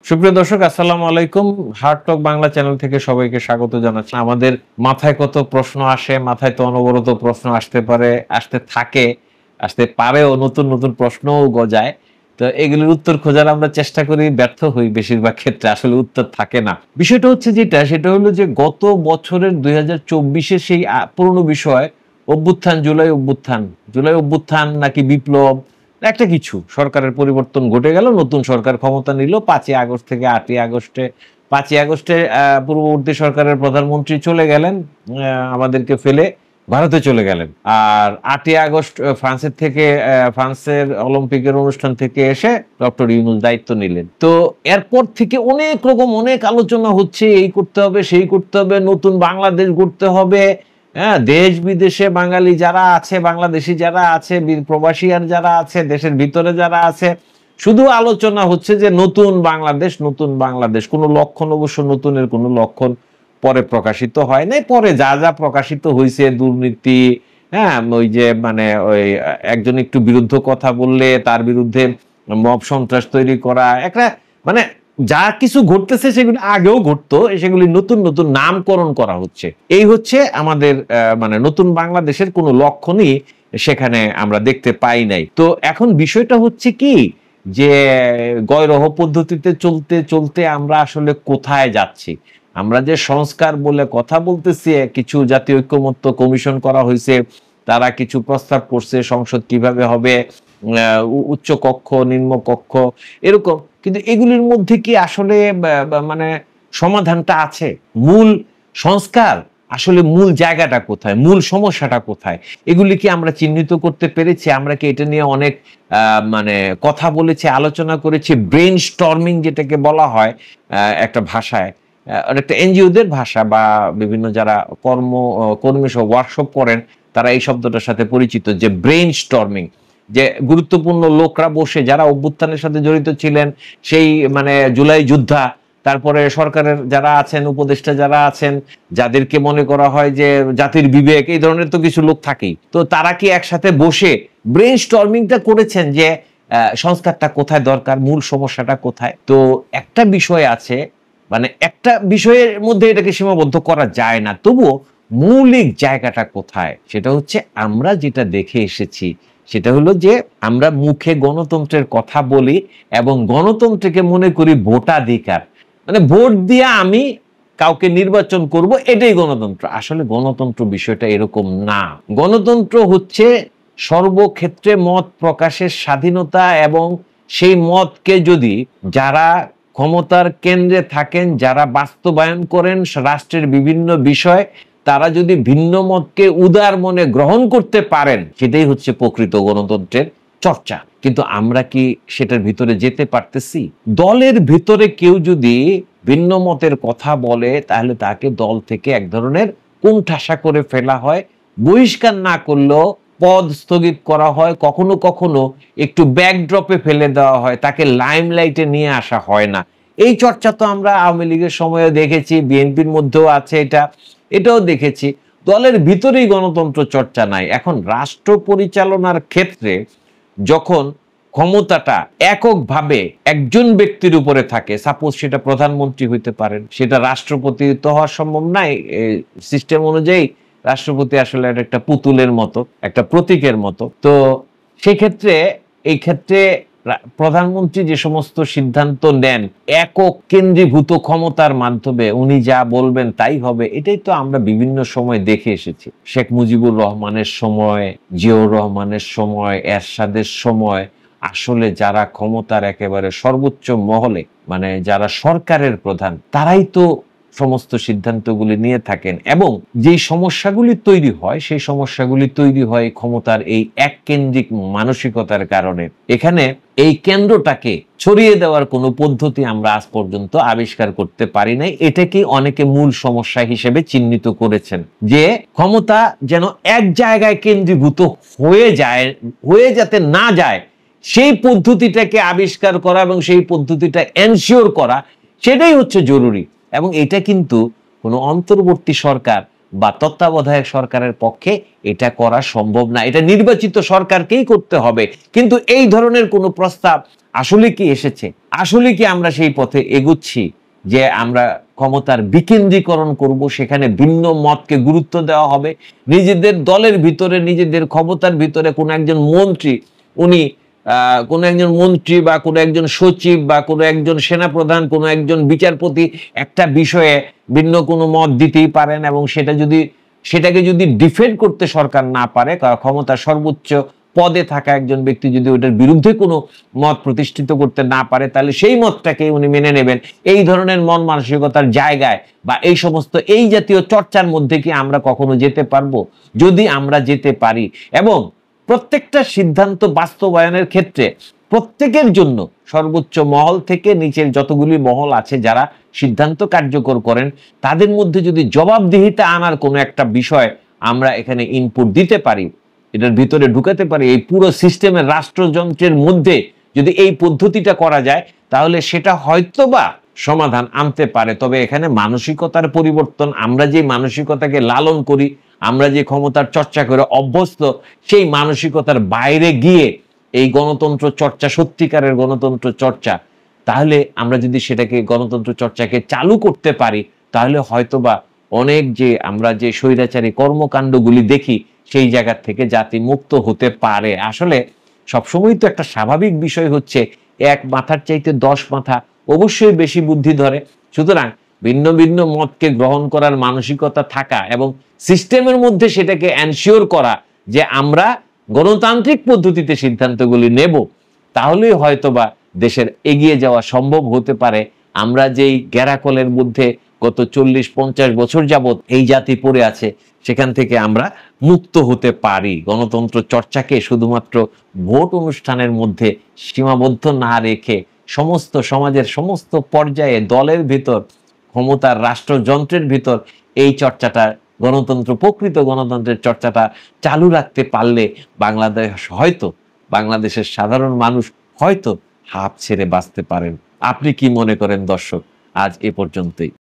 সুপ্রিয় দর্শক, আসসালামু আলাইকুম। হার্ট টক বাংলা চ্যানেল থেকে সবাইকে স্বাগত জানাচ্ছি। আমাদের মাথায় কত প্রশ্ন আসে, মাথায় তো অনবরত প্রশ্ন আসতে পারে, আসতে পারেও, নতুন নতুন প্রশ্নও গজায়। তো এগুলির উত্তর খোঁজার আমরা চেষ্টা করি, ব্যর্থ হই বেশিরভাগ ক্ষেত্রে, আসলে উত্তর থাকে না। বিষয়টা হচ্ছে সেটা হলো যে গত বছরের 2024-এর সেই পুরনো বিষয়, জুলাই অভ্যুত্থান নাকি বিপ্লব, একটা কিছু সরকারের পরিবর্তন ঘটে গেল, নতুন সরকার ক্ষমতা নিল 5ই আগস্ট থেকে 8ই আগস্টে। 5ই আগস্টে পূর্ববর্তী সরকারের প্রধানমন্ত্রী চলে গেলেন, আমাদেরকে ফেলে ভারতে চলে গেলেন। আর 8ই আগস্ট ফ্রান্সের অলিম্পিকের অনুষ্ঠান থেকে এসে ডক্টর ইউনূস দায়িত্ব নিলেন। তো এরপর থেকে অনেক আলোচনা হচ্ছে, এই করতে হবে, সেই করতে হবে, নতুন বাংলাদেশ গড়তে হবে। হ্যাঁ, দেশ বিদেশে বাঙালি যারা আছে, বাংলাদেশি যারা আছে, প্রবাসী আর যারা আছে, দেশের ভিতরে যারা আছে, শুধু আলোচনা হচ্ছে যে নতুন বাংলাদেশ। কোনো লক্ষণ, অবশ্য নতুনের কোনো লক্ষণ পরে প্রকাশিত হয় নাই। পরে যা যা প্রকাশিত হয়েছে, দুর্নীতি, হ্যাঁ, ওই একজন একটু বিরুদ্ধ কথা বললে তার বিরুদ্ধে মব সন্ত্রাস তৈরি করা, একটা যা কিছু ঘটতেছে সেগুলি আগেও ঘটতো, সেগুলি নতুন নতুন নামকরণ করা হচ্ছে। এই হচ্ছে আমাদের নতুন বাংলাদেশের কোনো লক্ষণই সেখানে আমরা দেখতে পাই নাই। তো এখন বিষয়টা হচ্ছে কি, যে গয়রহ পদ্ধতিতে চলতে চলতে আমরা আসলে কোথায় যাচ্ছি? আমরা যে সংস্কার বলে কথা বলতেছি, কিছু জাতীয় ঐক্যমত্য কমিশন করা হয়েছে, তারা কিছু প্রস্তাব করছে, সংসদ কিভাবে হবে, উচ্চ কক্ষ, নিম্ন কক্ষ, এরকম। কিন্তু এগুলির মধ্যে কি আসলে সমাধানটা আছে? মূল সংস্কার আসলে মূল জায়গাটা কোথায়, মূল সমস্যাটা কোথায়, এগুলি কি আমরা চিহ্নিত করতে পেরেছি? আমরা কি এটা নিয়ে অনেক কথা বলেছি, আলোচনা করেছি? ব্রেন স্টর্মিং যেটাকে বলা হয় একটা ভাষায়, একটা এনজিওদের ভাষা, বা বিভিন্ন যারা কর্মী সহ ওয়ার্কশপ করেন তারা এই শব্দটার সাথে পরিচিত, যে ব্রেন স্টর্মিং, যে গুরুত্বপূর্ণ লোকরা বসে, যারা অভ্যুত্থানের সাথে জড়িত ছিলেন, সেই জুলাই যোদ্ধা, তারপরে সরকারের যারা আছেন, উপদেষ্টা যারা আছেন, যাদেরকে মনে করা হয় যে জাতির বিবেক, এই ধরনের তো কিছু লোক থাকেই। তো তারা কি একসাথে বসে ব্রেন স্টর্মিংটা করেছেন যে সংস্কারটা কোথায় দরকার, মূল সমস্যাটা কোথায়? তো একটা বিষয় আছে, একটা বিষয়ের মধ্যে এটাকে সীমাবদ্ধ করা যায় না, তবুও মৌলিক জায়গাটা কোথায়, সেটা হচ্ছে আমরা যেটা দেখে এসেছি, সেটা হলো যে আমরা মুখে গণতন্ত্রের কথা বলি এবং গণতন্ত্রকে মনে করি ভোটাধিকার, ভোট দিয়ে আমি কাউকে নির্বাচন করব, এটাই গণতন্ত্র। আসলে গণতন্ত্র বিষয়টা এরকম না। গণতন্ত্র হচ্ছে সর্বক্ষেত্রে মত প্রকাশের স্বাধীনতা, এবং সেই মতকে যদি যারা ক্ষমতার কেন্দ্রে থাকেন, যারা বাস্তবায়ন করেন রাষ্ট্রের বিভিন্ন বিষয়, তারা যদি ভিন্ন মতকে উদার মনে গ্রহণ করতে পারেন, সেটাই হচ্ছে প্রকৃত গণতন্ত্রের চর্চা। কিন্তু আমরা কি সেটার ভিতরে যেতে পারতেছি? দলের ভিতরে কেউ যদি ভিন্ন মতের কথা বলে, তাহলে তাকে দল থেকে এক ধরনের কোণঠাসা করে ফেলা হয়, বহিষ্কার না করলেও পদ স্থগিত করা হয়, কখনো কখনো একটু ব্যাকড্রপে ফেলে দেওয়া হয়, তাকে লাইমলাইটে নিয়ে আসা হয় না। এই চর্চা তো আমরা আওয়ামী লীগের সময়ও দেখেছি, বিএনপির মধ্যেও আছে, এটাও দেখেছি। দলের ভিতরেই গণতন্ত্র চর্চা নাই। এখন রাষ্ট্র পরিচালনার ক্ষেত্রে যখন ক্ষমতাটা এককভাবে একজন ব্যক্তির উপরে থাকে, সাপোজ সেটা প্রধানমন্ত্রী হইতে পারেন, সেটা রাষ্ট্রপতি তো হওয়া সম্ভব নাই। সিস্টেম অনুযায়ী রাষ্ট্রপতি আসলে একটা পুতুলের মতো, একটা প্রতীকের মতো। তো সেক্ষেত্রে এই ক্ষেত্রে প্রধানমন্ত্রী যে সমস্ত সিদ্ধান্ত নেন একক কেন্দ্রীভূত ক্ষমতার মাধ্যমে, উনি যা বলবেন তাই হবে, এটাই তো আমরা বিভিন্ন সময় দেখে এসেছি। শেখ মুজিবুর রহমানের সময়, জিয়াউর রহমানের সময়, এরশাদের সময়, আসলে যারা ক্ষমতার একেবারে সর্বোচ্চ মহলে, যারা সরকারের প্রধান, তারাই তো সমস্ত সিদ্ধান্তগুলি নিয়ে থাকেন। এবং যে সমস্যাগুলি তৈরি হয়, সেই সমস্যাগুলি তৈরি হয় ক্ষমতার এই এককেন্দ্রিক মানসিকতার কারণে। এখানে এই কেন্দ্রটাকে ছড়িয়ে দেওয়ার কোনো পদ্ধতি আমরা আজ পর্যন্ত আবিষ্কার করতে পারি নাই। এটাকে অনেকে মূল সমস্যা হিসেবে চিহ্নিত করেছেন, যে ক্ষমতা যেন এক জায়গায় কেন্দ্রীভূত হয়ে যাতে না যায়, সেই পদ্ধতিটাকে আবিষ্কার করা এবং সেই পদ্ধতিটা এনশিওর করা, সেটাই হচ্ছে জরুরি। এবং এটা কিন্তু কোনো অন্তর্বর্তী সরকার বা তত্ত্বাবধায়ক সরকারের পক্ষে এটা করা সম্ভব না। এটা নির্বাচিত সরকারকেই করতে হবে। কিন্তু এই ধরনের কোনো প্রস্তাব আসলে কি এসেছে? আসলে কি আমরা সেই পথে এগুচ্ছি যে আমরা ক্ষমতার বিকেন্দ্রীকরণ করব, সেখানে ভিন্ন মতকে গুরুত্ব দেওয়া হবে, নিজেদের দলের ভিতরে, নিজেদের ক্ষমতার ভিতরে কোনো একজন মন্ত্রী, উনি কোনো একজন মন্ত্রী বা কোনো একজন সচিব বা কোনো একজন সেনাপ্রধান, কোনো একজন বিচারপতি একটা বিষয়ে ভিন্ন কোনো মত দিতেই পারেন, এবং সেটাকে যদি ডিফেন্ড করতে সরকার না পারে, ক্ষমতার সর্বোচ্চ পদে থাকা একজন ব্যক্তি যদি ওটার বিরুদ্ধে কোনো মত প্রতিষ্ঠিত করতে না পারে, তাহলে সেই মতটাকে উনি মেনে নেবেন। এই ধরনের মন মানসিকতার জায়গায় বা এই সমস্ত এই জাতীয় চর্চার মধ্যে কি আমরা কখনো যেতে পারবো? যদি আমরা যেতে পারি এবং প্রত্যেকটা সিদ্ধান্ত বাস্তবায়নের ক্ষেত্রে প্রত্যেকের জন্য, সর্বোচ্চ মহল থেকে নিচের যতগুলি মহল আছে যারা সিদ্ধান্ত কার্যকর করেন, তাদের মধ্যে যদি জবাবদিহিতা আনার কোনো একটা বিষয় আমরা এখানে ইনপুট দিতে পারি, এটার ভিতরে ঢুকাতে পারি, এই পুরো সিস্টেমের রাষ্ট্রযন্ত্রের মধ্যে যদি এই পদ্ধতিটা করা যায়, তাহলে সেটা হয়তোবা সমাধান আনতে পারে। তবে এখানে মানসিকতার পরিবর্তন, আমরা যে মানসিকতাকে লালন করি, আমরা যে ক্ষমতার চর্চা করে অভ্যস্ত, সেই মানসিকতার বাইরে গিয়ে এই গণতন্ত্র চর্চা, সত্যিকারের গণতন্ত্র চর্চা, তাহলে আমরা যদি সেটাকে গণতন্ত্র চর্চাকে চালু করতে পারি, তাহলে হয়তোবা অনেক যে আমরা যে স্বৈরাচারী কর্মকাণ্ডগুলি দেখি, সেই জায়গা থেকে জাতি মুক্ত হতে পারে। আসলে সবসময় তো একটা স্বাভাবিক বিষয় হচ্ছে, এক মাথার চাইতে 10 মাথা অবশ্যই বেশি বুদ্ধি ধরে। সুতরাং ভিন্ন ভিন্ন মতকে গ্রহণ করার মানসিকতা থাকা এবং সিস্টেমের মধ্যে সেটাকে এনশিওর করা যে আমরা গণতান্ত্রিক পদ্ধতিতে সিদ্ধান্তগুলি নেব, তাহলেই হয়তোবা দেশের এগিয়ে যাওয়া সম্ভব হতে পারে। আমরা যেই গ্যারাকলের মধ্যে গত 40-50 বছর যাবৎ এই জাতি পড়ে আছে, সেখান থেকে আমরা মুক্ত হতে পারি। গণতন্ত্র চর্চাকে শুধুমাত্র ভোট অনুষ্ঠানের মধ্যে সীমাবদ্ধ না রেখে সমস্ত সমাজের সমস্ত পর্যায়ে, দলের ভিতর, ক্ষমতার রাষ্ট্রযন্ত্রের ভিতর এই চর্চাটা, গণতন্ত্র, প্রকৃত গণতন্ত্রের চর্চাটা চালু রাখতে পারলে বাংলাদেশের সাধারণ মানুষ হয়তো হাঁপ ছেড়ে বাঁচতে পারেন। আপনি কি মনে করেন দর্শক? আজ এ পর্যন্তই।